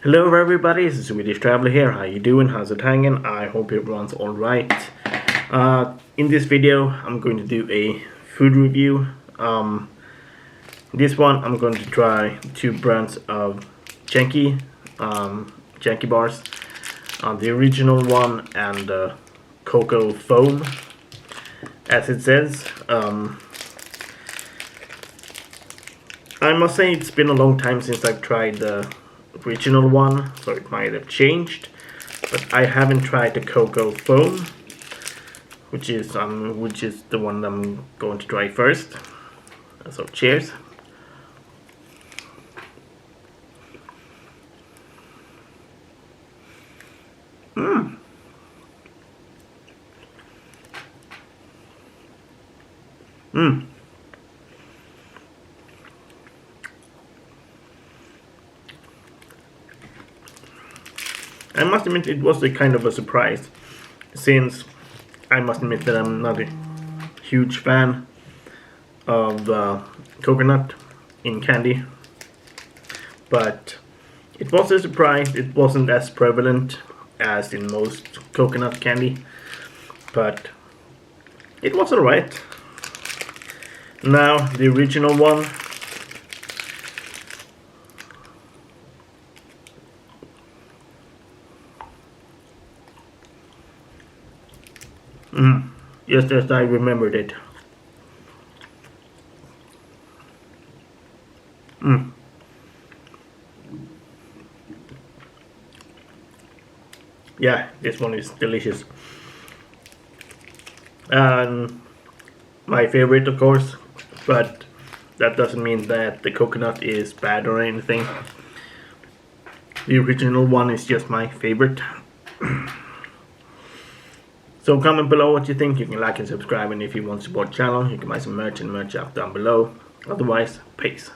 Hello everybody, it's the Swedish Traveler here. How you doing? How's it hanging? I hope everyone's alright. In this video I'm going to do a food review. This one I'm going to try two brands of Yankie bars. The original one and cocoa foam, as it says. I must say it's been a long time since I've tried the original one, so it might have changed, but I haven't tried the cocoa foam, which is the one I'm going to try first. So cheers. I must admit it was a kind of a surprise, since I must admit that I'm not a huge fan of coconut in candy, but it was a surprise. It wasn't as prevalent as in most coconut candy, but it was alright. Now the original one. Just as I remembered it. Yeah, this one is delicious. And my favorite, of course, but that doesn't mean that the coconut is bad or anything. The original one is just my favorite. So comment below what you think. You can like and subscribe, and if you want to support the channel, you can buy some merch and merch up down below. Otherwise, peace.